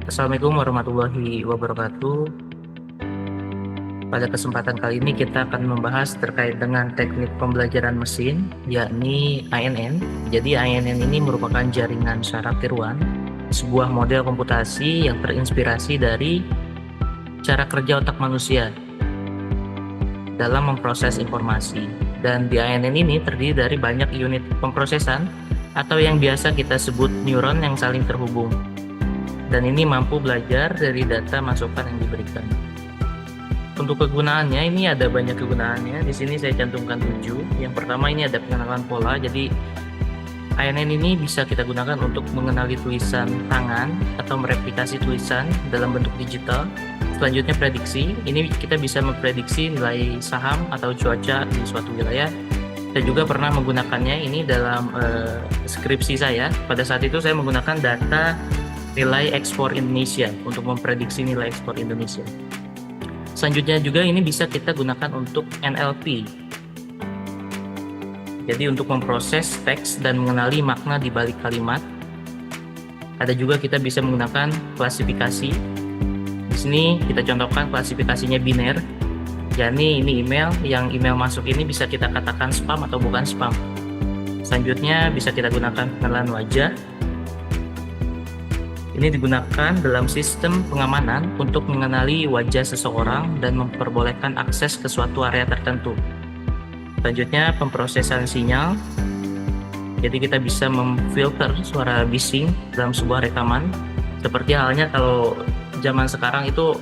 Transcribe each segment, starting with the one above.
Assalamualaikum warahmatullahi wabarakatuh. Pada kesempatan kali ini kita akan membahas terkait dengan teknik pembelajaran mesin, yakni ANN. Jadi ANN ini merupakan jaringan saraf tiruan, sebuah model komputasi yang terinspirasi dari cara kerja otak manusia dalam memproses informasi. Dan di ANN ini terdiri dari banyak unit pemrosesan atau yang biasa kita sebut neuron yang saling terhubung. Dan ini mampu belajar dari data masukan yang diberikan. Untuk kegunaannya, ini ada banyak kegunaannya. Di sini saya cantumkan 7. Yang pertama ini ada pengenalan pola. Jadi ANN ini bisa kita gunakan untuk mengenali tulisan tangan atau mereplikasi tulisan dalam bentuk digital. Selanjutnya prediksi. Ini kita bisa memprediksi nilai saham atau cuaca di suatu wilayah. Saya juga pernah menggunakannya ini dalam skripsi saya. Pada saat itu saya menggunakan data nilai ekspor Indonesia untuk memprediksi nilai ekspor Indonesia. Selanjutnya juga ini bisa kita gunakan untuk NLP. Jadi untuk memproses teks dan mengenali makna di balik kalimat. Ada juga kita bisa menggunakan klasifikasi. Di sini kita contohkan klasifikasinya biner. Jadi ini email, yang email masuk ini bisa kita katakan spam atau bukan spam. Selanjutnya bisa kita gunakan pengenalan wajah. Ini digunakan dalam sistem pengamanan untuk mengenali wajah seseorang dan memperbolehkan akses ke suatu area tertentu. Selanjutnya, pemrosesan sinyal. Jadi kita bisa memfilter suara bising dalam sebuah rekaman. Seperti halnya kalau zaman sekarang itu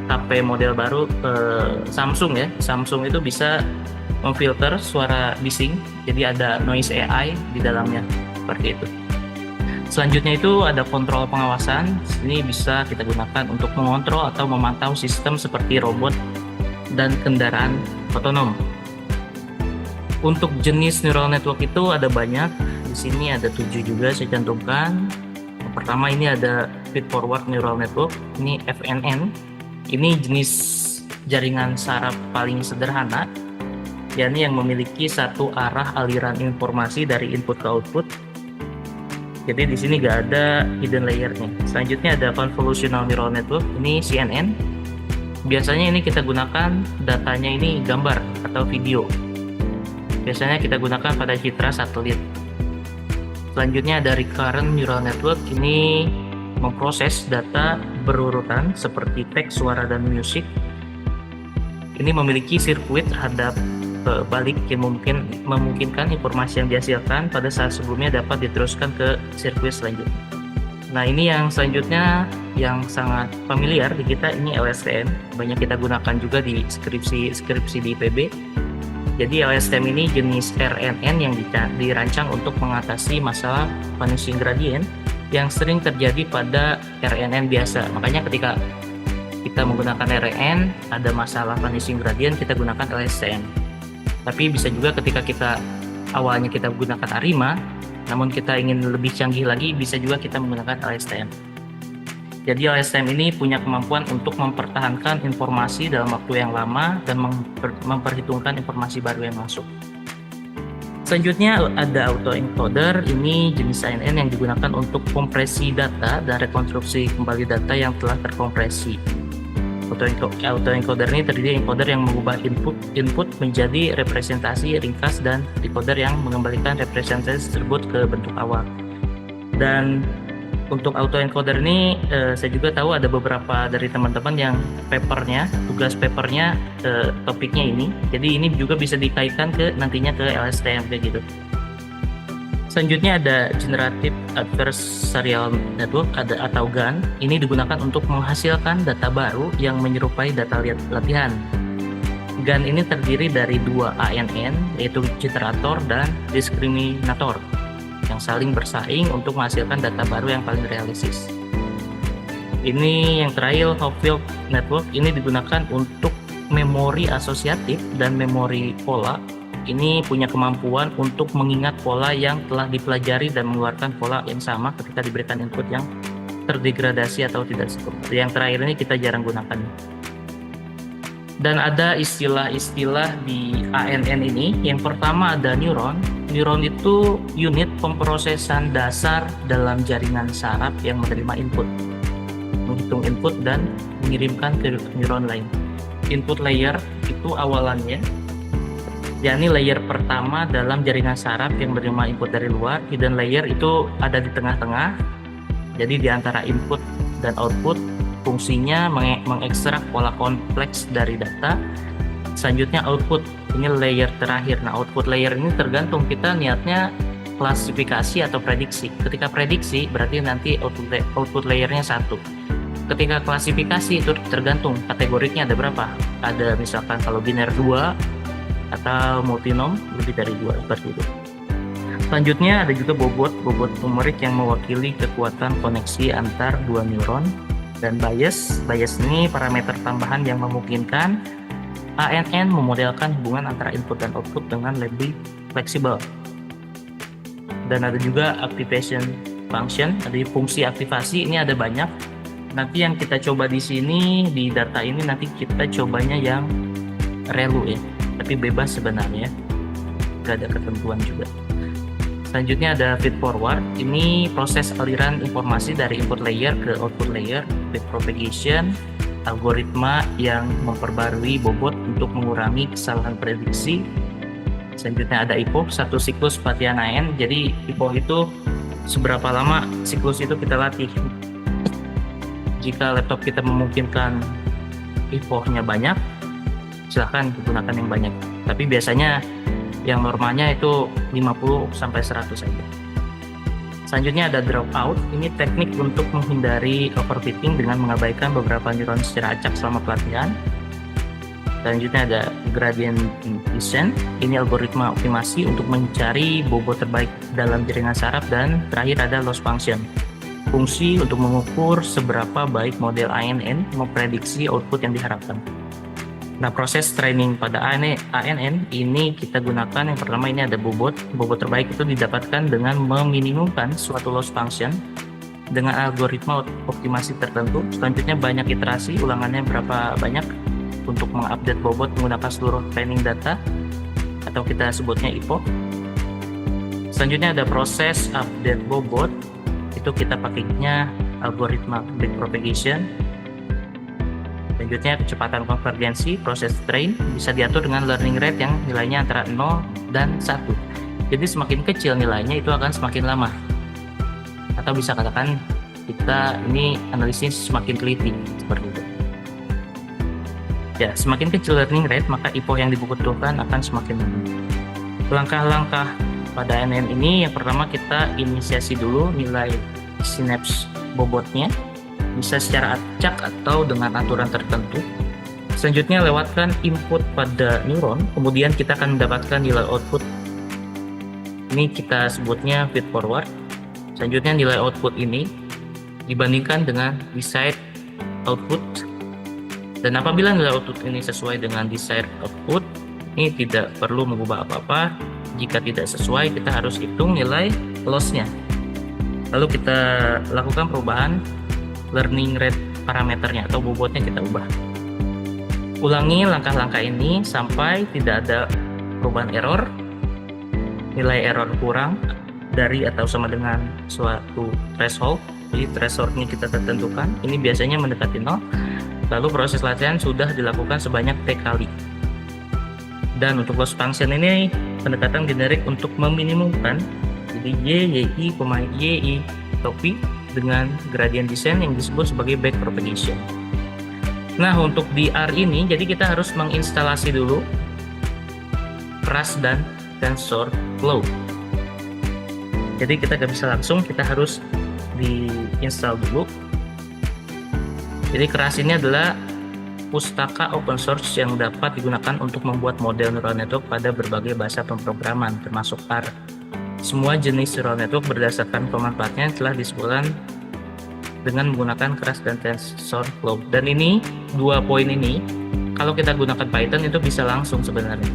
HP model baru Samsung ya. Samsung itu bisa memfilter suara bising. Jadi ada noise AI di dalamnya. Seperti itu. Selanjutnya itu ada kontrol pengawasan. Ini bisa kita gunakan untuk mengontrol atau memantau sistem seperti robot dan kendaraan otonom. Untuk jenis neural network itu ada banyak. Di sini ada 7 juga saya cantumkan. Yang pertama ini ada feed forward neural network. Ini FNN. Ini jenis jaringan saraf paling sederhana, yakni yang memiliki satu arah aliran informasi dari input ke output. Jadi di sini nggak ada hidden layernya. Selanjutnya ada convolutional neural network, ini CNN. Biasanya ini kita gunakan datanya ini gambar atau video. Biasanya kita gunakan pada citra satelit. Selanjutnya ada recurrent neural network, ini memproses data berurutan seperti teks, suara, dan musik. Ini memiliki sirkuit terhadap balik yang memungkinkan informasi yang dihasilkan pada saat sebelumnya dapat diteruskan ke sirkuit selanjutnya. Nah ini yang selanjutnya yang sangat familiar di kita, ini LSTM. Banyak kita gunakan juga di skripsi di IPB. Jadi LSTM ini jenis RNN yang dirancang untuk mengatasi masalah vanishing gradient yang sering terjadi pada RNN biasa. Makanya ketika kita menggunakan RNN ada masalah vanishing gradient, kita gunakan LSTM. Tapi bisa juga ketika kita awalnya kita menggunakan ARIMA, namun kita ingin lebih canggih lagi, bisa juga kita menggunakan LSTM. Jadi LSTM ini punya kemampuan untuk mempertahankan informasi dalam waktu yang lama dan memperhitungkan informasi baru yang masuk. Selanjutnya ada autoencoder, ini jenis ANN yang digunakan untuk kompresi data dan rekonstruksi kembali data yang telah terkompresi. Autoencoder ini terdiri dari encoder yang mengubah input menjadi representasi ringkas dan decoder yang mengembalikan representasi tersebut ke bentuk awal. Dan untuk autoencoder ini saya juga tahu ada beberapa dari teman-teman yang tugas papernya topiknya ini. Jadi ini juga bisa dikaitkan ke nantinya ke LSTM kayak gitu. Selanjutnya ada Generative Adversarial Network atau GAN. Ini digunakan untuk menghasilkan data baru yang menyerupai data latihan. GAN ini terdiri dari 2 ANN, yaitu generator dan diskriminator, yang saling bersaing untuk menghasilkan data baru yang paling realistis. Ini yang terakhir, Hopfield Network. Ini digunakan untuk memori asosiatif dan memori pola. Ini punya kemampuan untuk mengingat pola yang telah dipelajari dan mengeluarkan pola yang sama ketika diberikan input yang terdegradasi atau tidak sempurna. Yang terakhir ini kita jarang gunakan. Dan ada istilah-istilah di ANN ini. Yang pertama ada neuron. Neuron itu unit pemrosesan dasar dalam jaringan saraf yang menerima input. menghitung input dan mengirimkan ke neuron lain. Input layer itu awalannya, yakni layer pertama dalam jaringan saraf yang menerima input dari luar. Hidden layer itu ada di tengah-tengah, jadi di antara input dan output, fungsinya mengekstrak pola kompleks dari data. Selanjutnya output, ini layer terakhir. Nah, output layer ini tergantung kita niatnya klasifikasi atau prediksi. Ketika prediksi berarti nanti output layernya 1. Ketika klasifikasi itu tergantung kategorinya ada berapa. Ada misalkan kalau biner 2 atau multinom lebih dari 2, seperti itu. Selanjutnya ada juga bobot numerik yang mewakili kekuatan koneksi antar dua neuron, dan bias ini parameter tambahan yang memungkinkan ANN memodelkan hubungan antara input dan output dengan lebih fleksibel. Dan ada juga activation function, ada fungsi aktivasi, ini ada banyak. Nanti yang kita coba di sini di data ini nanti kita cobanya yang relu ya, tapi bebas sebenarnya, gak ada ketentuan juga. Selanjutnya ada feed forward, ini proses aliran informasi dari input layer ke output layer. Feed propagation, algoritma yang memperbarui bobot untuk mengurangi kesalahan prediksi. Selanjutnya ada IPO, satu siklus pelatihan AN. Jadi IPO itu seberapa lama siklus itu kita latih. Jika laptop kita memungkinkan IPO-nya banyak, silahkan gunakan yang banyak. Tapi biasanya yang normalnya itu 50 sampai 100 saja. Selanjutnya ada dropout, ini teknik untuk menghindari overfitting dengan mengabaikan beberapa neuron secara acak selama pelatihan. Selanjutnya ada gradient descent, ini algoritma optimasi untuk mencari bobot terbaik dalam jaringan saraf. Dan terakhir ada loss function, fungsi untuk mengukur seberapa baik model ANN memprediksi output yang diharapkan. Nah, proses training pada ANN ini kita gunakan, yang pertama ini ada bobot terbaik itu didapatkan dengan meminimumkan suatu loss function dengan algoritma optimasi tertentu. Selanjutnya banyak iterasi, ulangannya berapa banyak untuk mengupdate bobot menggunakan seluruh training data, atau kita sebutnya IPO. Selanjutnya ada proses update bobot, itu kita pakainya algoritma backpropagation. Selanjutnya kecepatan konvergensi, proses train bisa diatur dengan learning rate yang nilainya antara 0 dan 1. Jadi semakin kecil nilainya itu akan semakin lama. Atau bisa katakan kita ini analisis semakin teliti, seperti itu. Ya, semakin kecil learning rate maka IPO yang dibutuhkan akan semakin lama. Langkah-langkah pada ANN ini, yang pertama kita inisiasi dulu nilai synapse bobotnya, bisa secara acak atau dengan aturan tertentu. Selanjutnya lewatkan input pada neuron, kemudian kita akan mendapatkan nilai output. Ini kita sebutnya feed forward. Selanjutnya nilai output ini dibandingkan dengan desired output. Dan apabila nilai output ini sesuai dengan desired output, ini tidak perlu mengubah apa-apa. Jika tidak sesuai, kita harus hitung nilai loss-nya. Lalu kita lakukan perubahan learning rate parameternya atau bobotnya kita ubah. Ulangi langkah-langkah ini sampai tidak ada perubahan error. Nilai error kurang dari atau sama dengan suatu threshold. Jadi thresholdnya kita tentukan. Ini biasanya mendekati 0. Lalu proses latihan sudah dilakukan sebanyak T kali. Dan untuk loss function ini pendekatan generik untuk meminimumkan. Jadi Y, YI, YI, topi dengan gradient descent yang disebut sebagai backpropagation. Nah, untuk di R ini, jadi kita harus menginstalasi dulu keras dan TensorFlow. Jadi kita nggak bisa langsung, kita harus diinstal dulu. Jadi keras ini adalah pustaka open source yang dapat digunakan untuk membuat model neural network pada berbagai bahasa pemrograman, termasuk R. Semua jenis neural network berdasarkan pemanfaatnya telah disebutkan dengan menggunakan keras dan TensorFlow. Dan ini, dua poin ini, kalau kita gunakan Python itu bisa langsung sebenarnya.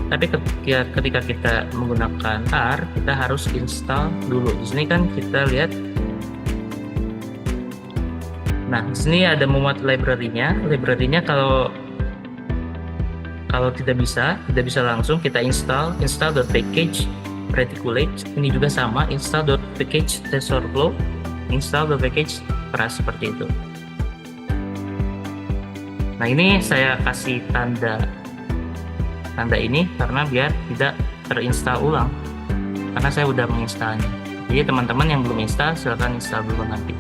Tapi ketika kita menggunakan R, kita harus install dulu. Di sini kan kita lihat. Nah, di sini ada memuat library-nya. Library-nya kalau tidak bisa langsung kita install.package reticulate. Ini juga sama, install.package TensorFlow, install.package keras, seperti itu. Nah, ini saya kasih tanda ini karena biar tidak terinstall ulang, karena saya udah menginstalnya. Jadi teman-teman yang belum install silahkan install dulu nanti.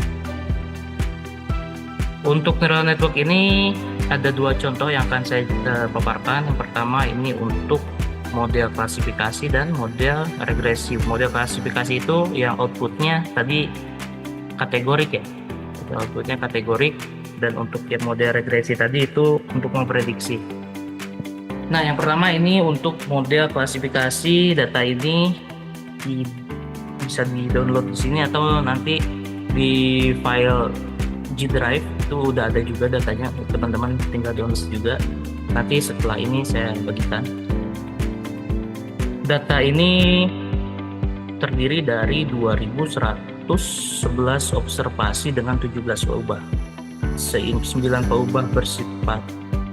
Untuk neural network ini ada dua contoh yang akan saya paparkan. Yang pertama ini untuk model klasifikasi dan model regresi. Model klasifikasi itu yang outputnya tadi kategorik ya, outputnya kategorik, dan untuk yang model regresi tadi itu untuk memprediksi. Nah, yang pertama ini untuk model klasifikasi. Data ini bisa di-download di sini atau nanti di file G Drive itu udah ada juga datanya, teman-teman tinggal download juga. Nanti setelah ini saya bagikan. Data ini terdiri dari 2111 observasi dengan 17 peubah. 9 peubah bersifat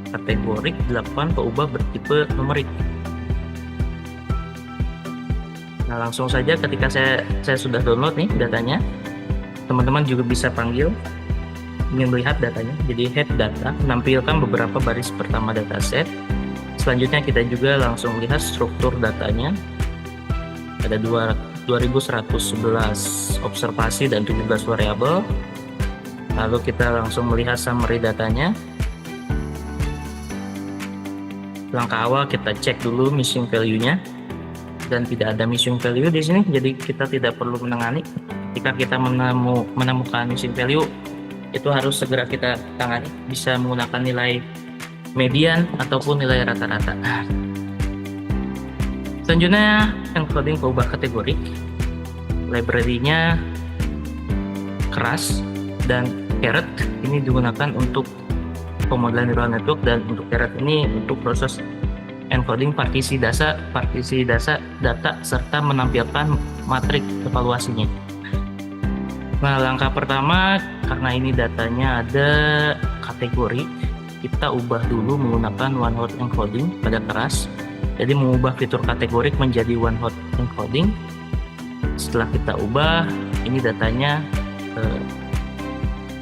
kategorik, 8 peubah bertipe numerik. Nah, langsung saja ketika saya sudah download nih datanya, teman-teman juga bisa panggil ingin melihat datanya. Jadi head data menampilkan beberapa baris pertama dataset. Selanjutnya kita juga langsung lihat struktur datanya. Ada 2111 observasi dan 17 variabel. Lalu kita langsung melihat summary datanya. Langkah awal kita cek dulu missing value-nya, dan tidak ada missing value di sini, jadi kita tidak perlu menangani. Jika kita menemukan missing value, itu harus segera kita tangani, bisa menggunakan nilai median ataupun nilai rata-rata. Selanjutnya encoding peubah kategorik. Library-nya keras dan Caret ini digunakan untuk pemodelan neural network, dan untuk Caret ini untuk proses encoding partisi data serta menampilkan matrik evaluasinya. Nah, langkah pertama, karena ini datanya ada kategori, kita ubah dulu menggunakan one hot encoding pada keras. Jadi mengubah fitur kategorik menjadi one hot encoding. Setelah kita ubah, ini datanya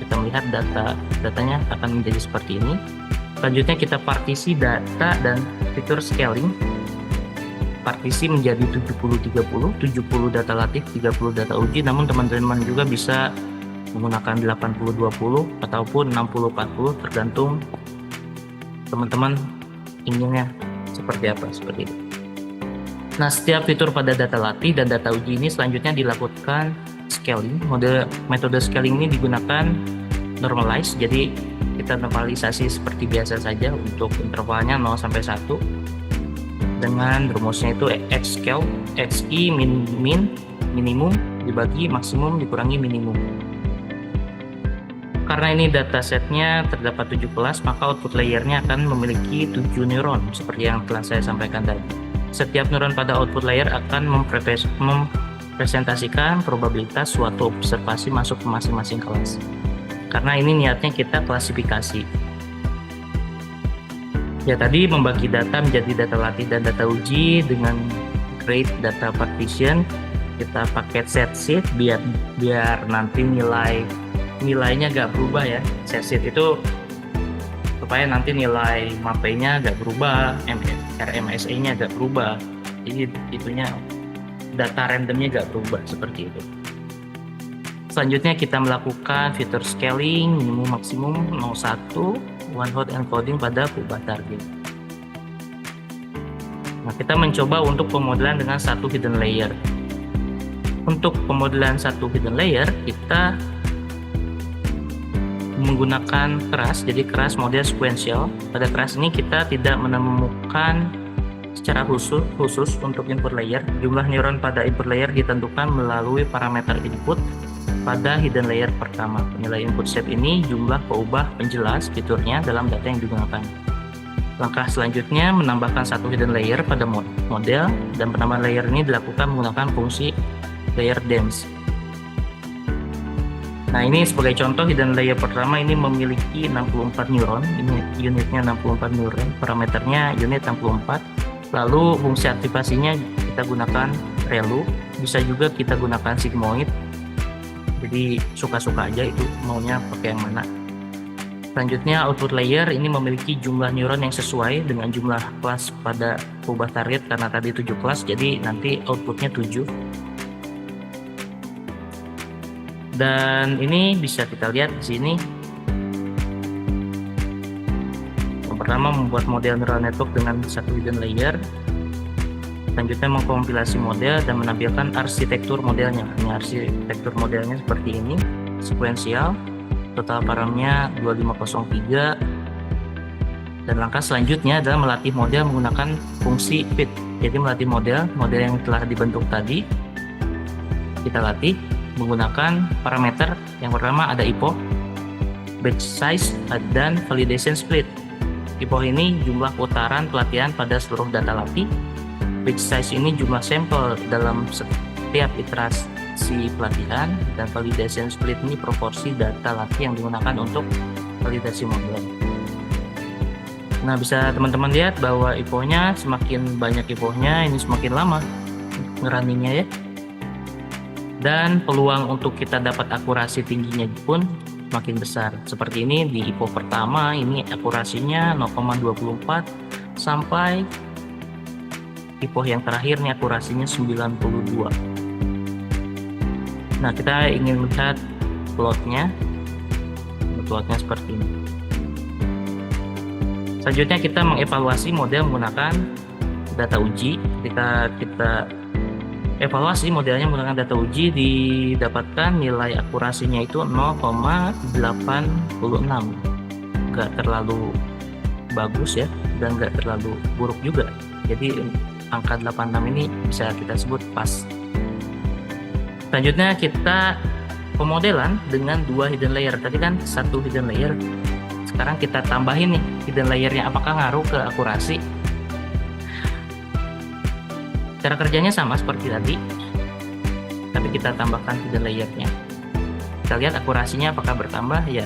kita melihat datanya akan menjadi seperti ini. Selanjutnya kita partisi data dan fitur scaling. Partisi menjadi 70-30, 70 data latih, 30 data uji, namun teman-teman juga bisa menggunakan 80-20 ataupun 60-40, tergantung teman-teman inginnya seperti apa, seperti itu. Nah, setiap fitur pada data latih dan data uji ini selanjutnya dilakukan scaling. Metode scaling ini digunakan normalize, jadi kita normalisasi seperti biasa saja untuk intervalnya 0 sampai 1 dengan rumusnya itu xscale, xi minimum dibagi maksimum dikurangi minimum. Karena ini datasetnya terdapat 7 kelas, maka output layernya akan memiliki 7 neuron seperti yang telah saya sampaikan tadi. Setiap neuron pada output layer akan mempresentasikan probabilitas suatu observasi masuk ke masing-masing kelas. Karena ini niatnya kita klasifikasi. Ya, tadi membagi data menjadi data latih dan data uji dengan grade data partition. Kita pakai set sheet biar nanti nilainya gak berubah ya. Set sheet itu supaya nanti nilai MAPE-nya gak berubah, RMSE-nya gak berubah. Jadi itunya data randomnya gak berubah seperti itu. Selanjutnya kita melakukan fitur scaling minimum maksimum 01 one hot encoding pada peubah target. Nah, kita mencoba untuk pemodelan dengan satu hidden layer. Untuk pemodelan satu hidden layer kita menggunakan keras, jadi keras model sequential. Pada keras ini kita tidak menemukan secara khusus untuk input layer. Jumlah neuron pada input layer ditentukan melalui parameter input pada hidden layer pertama. Nilai input set ini jumlah peubah penjelas fiturnya dalam data yang digunakan. Langkah selanjutnya menambahkan satu hidden layer pada model, dan penambahan layer ini dilakukan menggunakan fungsi layer dense. Nah, ini sebagai contoh hidden layer pertama ini memiliki 64 neuron. Ini unitnya 64 neuron, parameternya unit 64. Lalu fungsi aktivasinya kita gunakan ReLU, bisa juga kita gunakan sigmoid. Jadi suka-suka aja itu maunya pakai yang mana. Selanjutnya output layer ini memiliki jumlah neuron yang sesuai dengan jumlah kelas pada ubah target, karena tadi 7 kelas jadi nanti outputnya 7. Dan ini bisa kita lihat di sini. Yang pertama membuat model neural network dengan satu hidden layer. Selanjutnya mengkompilasi model dan menampilkan arsitektur modelnya. Ini arsitektur modelnya seperti ini, sekuensial. Total paramnya 2503. Dan langkah selanjutnya adalah melatih model menggunakan fungsi fit. Jadi melatih model yang telah dibentuk tadi, kita latih menggunakan parameter. Yang pertama ada epoch, batch size, dan validation split. Epoch ini jumlah putaran pelatihan pada seluruh data latih. Batch size ini jumlah sampel dalam setiap iterasi pelatihan, dan validation split ini proporsi data latih yang digunakan untuk validasi model. Nah, bisa teman-teman lihat bahwa epoch-nya semakin banyak epoch-nya, ini semakin lama ngerunningnya ya. Dan peluang untuk kita dapat akurasi tingginya pun makin besar. Seperti ini di epoch pertama, ini akurasinya 0,24 sampai epoch yang terakhir nih akurasinya 92. Nah, kita ingin melihat plotnya seperti ini. Selanjutnya kita mengevaluasi model menggunakan data uji. Ketika kita evaluasi modelnya menggunakan data uji, didapatkan nilai akurasinya itu 0,86. Nggak terlalu bagus ya, dan nggak terlalu buruk juga. Jadi angka 86 ini bisa kita sebut pas. Selanjutnya kita pemodelan dengan 2 hidden layer. Tadi kan 1 hidden layer. Sekarang kita tambahin nih hidden layernya, apakah ngaruh ke akurasi? Cara kerjanya sama seperti tadi, tapi kita tambahkan hidden layernya. Kita lihat akurasinya apakah bertambah. Ya,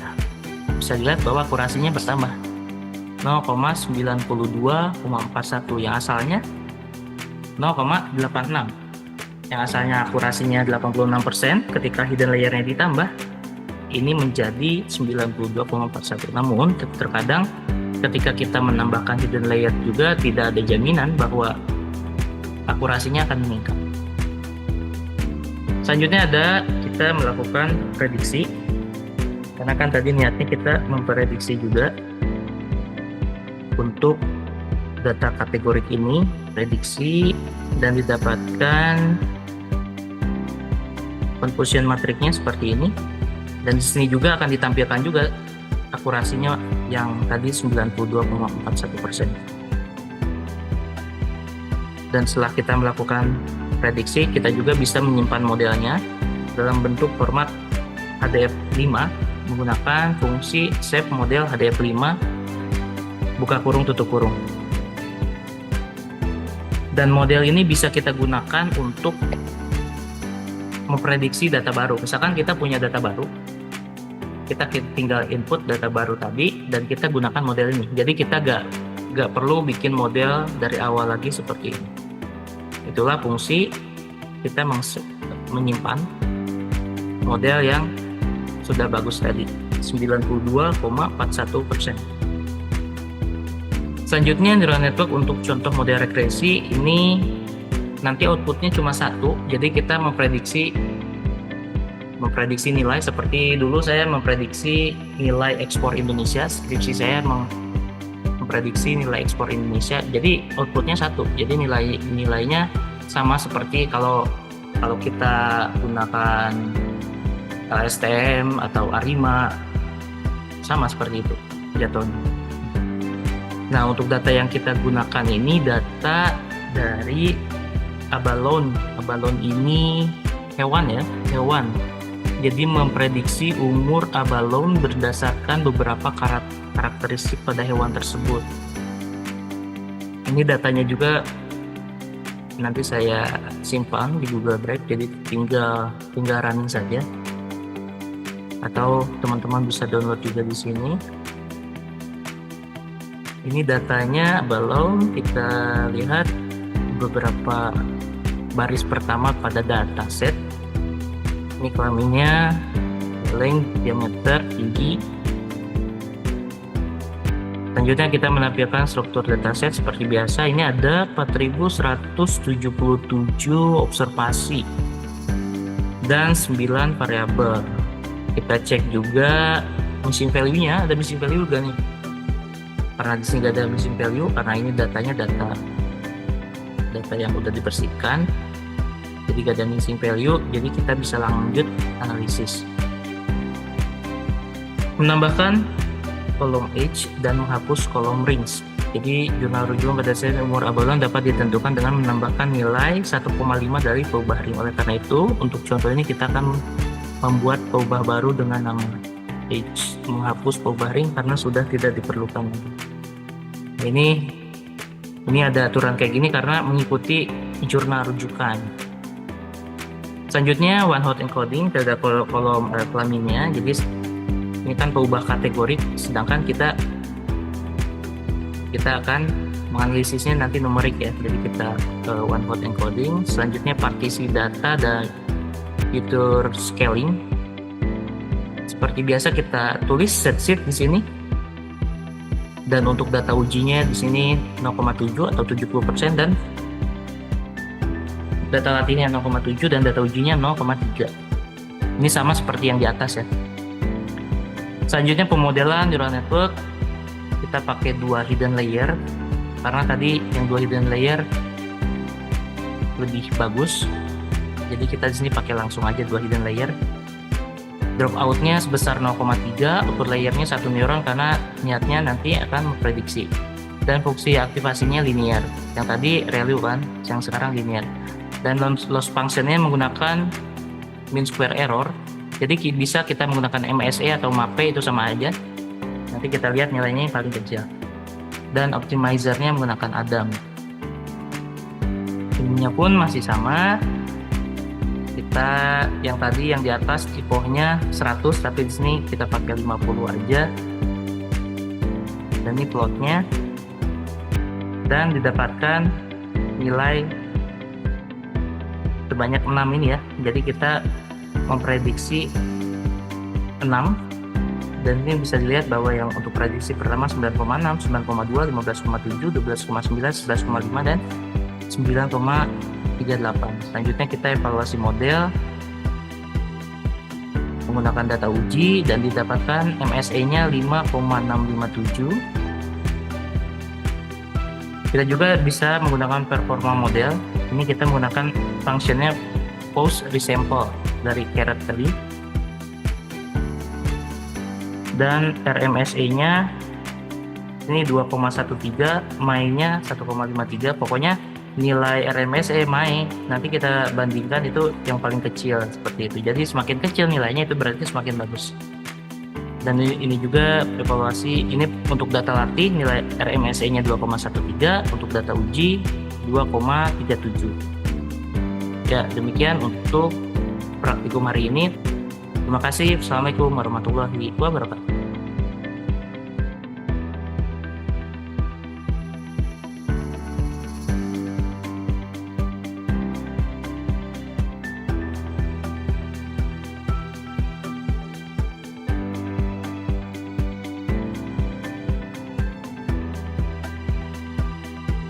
bisa dilihat bahwa akurasinya bertambah 0,92,41, yang asalnya 0,86. Yang asalnya akurasinya 86%, ketika hidden layernya ditambah, ini menjadi 92,41. Namun terkadang ketika kita menambahkan hidden layer juga tidak ada jaminan bahwa akurasinya akan meningkat. Selanjutnya ada kita melakukan prediksi, karena kan tadi niatnya kita memprediksi juga untuk data kategorik ini, prediksi, dan didapatkan confusion matrixnya seperti ini. Dan di sini juga akan ditampilkan juga akurasinya yang tadi 92,41%. Dan setelah kita melakukan prediksi, kita juga bisa menyimpan modelnya dalam bentuk format HDF5 menggunakan fungsi save model HDF5 buka kurung tutup kurung. Dan model ini bisa kita gunakan untuk memprediksi data baru. Misalkan kita punya data baru, kita tinggal input data baru tadi dan kita gunakan model ini. Jadi kita gak perlu bikin model dari awal lagi seperti ini. Itulah fungsi kita menyimpan model yang sudah bagus tadi, 92,41%. Selanjutnya neural network untuk contoh model regresi ini nanti outputnya cuma satu, jadi kita memprediksi nilai. Seperti dulu saya memprediksi nilai ekspor Indonesia, skripsi saya memprediksi nilai ekspor Indonesia, jadi outputnya satu, jadi nilainya sama seperti kalau kita gunakan LSTM atau ARIMA, sama seperti itu jatuhnya. Nah, untuk data yang kita gunakan ini data dari abalone. Abalone ini hewan. Jadi memprediksi umur abalone berdasarkan beberapa karakteristik pada hewan tersebut. Ini datanya juga nanti saya simpan di Google Drive, jadi tinggal running saja. Atau teman-teman bisa download juga di sini. Ini datanya abalone, kita lihat beberapa baris pertama pada dataset. Ini kelaminnya, length, diameter, tinggi, Selanjutnya kita menampilkan struktur dataset seperti biasa. Ini ada 4177 observasi dan 9 variabel. Kita cek juga missing value-nya. Ada missing value gak nih? Karena di sini gak ada missing value, karena ini datanya data yang udah dibersihkan, jadi gak ada missing value, jadi kita bisa lanjut analisis. Menambahkan kolom age dan menghapus kolom rings. Jadi jurnal rujukan berdasarkan umur abalon dapat ditentukan dengan menambahkan nilai 1,5 dari peubah ring. Oleh karena itu, untuk contoh ini kita akan membuat peubah baru dengan nama age, menghapus peubah ring karena sudah tidak diperlukan. Ini ada aturan kayak gini karena mengikuti jurnal rujukan. Selanjutnya one hot encoding, ada kolom kelaminnya. Jadi ini kan peubah kategorik, sedangkan kita akan menganalisisnya nanti numerik ya. Jadi kita one hot encoding. Selanjutnya partisi data dan fitur scaling. Seperti biasa kita tulis set sheet di sini. Dan untuk data ujinya di sini 0,7 atau 70%, dan data latihnya 0,7 dan data ujinya 0,3. Ini sama seperti yang di atas ya. Selanjutnya pemodelan neural network, kita pakai 2 hidden layer karena tadi yang 2 hidden layer lebih bagus. Jadi kita di sini pakai langsung aja 2 hidden layer. Dropout-nya sebesar 0,3, output layernya 1 neuron karena niatnya nanti akan memprediksi. Dan fungsi aktivasinya linear. Yang tadi ReLU kan, yang sekarang linear. Dan loss function-nya menggunakan mean square error. Jadi bisa kita menggunakan MSE atau MAPE, itu sama aja. Nanti kita lihat nilainya yang paling kecil. Dan optimizer-nya menggunakan Adam. Ininya pun masih sama. Kita yang tadi yang di atas tipohnya 100, tapi di sini kita pakai 50 aja. Dan ini plotnya. Dan didapatkan nilai sebanyak 6 ini ya. Jadi kita memprediksi 6, dan ini bisa dilihat bahwa yang untuk prediksi pertama 9,6, 9,2, 15,7, 12,9, 11,5 dan 9,38. Selanjutnya kita evaluasi model menggunakan data uji dan didapatkan MSE-nya 5,657. Kita juga bisa menggunakan performa model. Ini kita menggunakan fungsinya post resample dari caret tadi. Dan RMSE-nya ini 2,13, MAE-nya 1,53. Pokoknya nilai RMSE MAE nanti kita bandingkan itu yang paling kecil seperti itu. Jadi semakin kecil nilainya itu berarti semakin bagus. Dan ini juga evaluasi, ini untuk data latih nilai RMSE-nya 2,13, untuk data uji 2,37. Ya, demikian untuk praktikum hari ini. Terima kasih. Assalamualaikum warahmatullahi wabarakatuh.